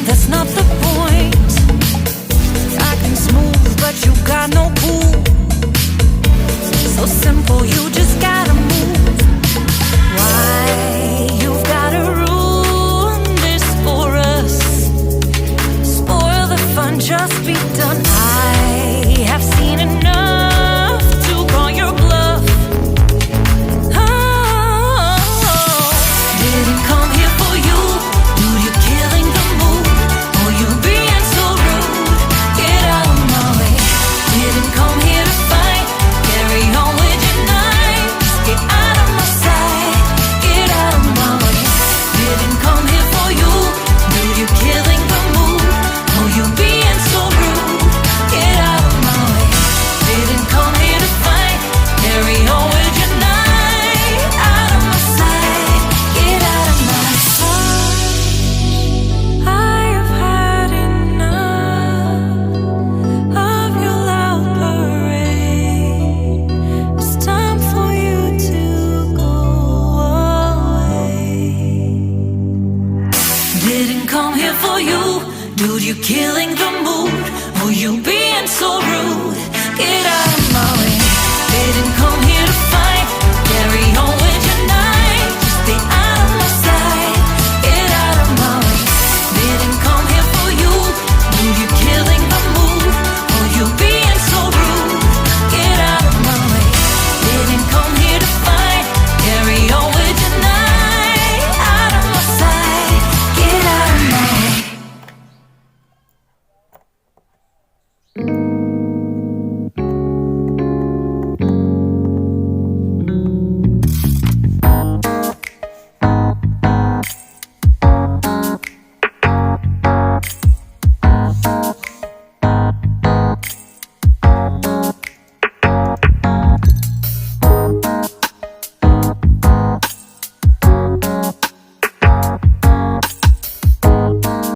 That's not the point. Acting smooth, but you got no cool. So simple, you just gotta move. Why you've gotta ruin this for us? Spoil the fun, just be done. I have seen enough to call your bluff. Oh, didn't come here for you. Dude, you're killing the mood. Oh, you being so rude. Get out of my way. Didn't come here to fight. Carry on with your night. Just get out of my sight. Get out of my way. Didn't come here for you. Dude, you're killing the mood. Oh, you being so rude. Get out of my way. Didn't come here to fight. Carry on with your night. Out of my sight. Get out of my sight. I have had enough of your loud parade. It's time for you to go away. Didn't come here for you. Dude, you're killing the mood. Oh, you being so rude. Get out.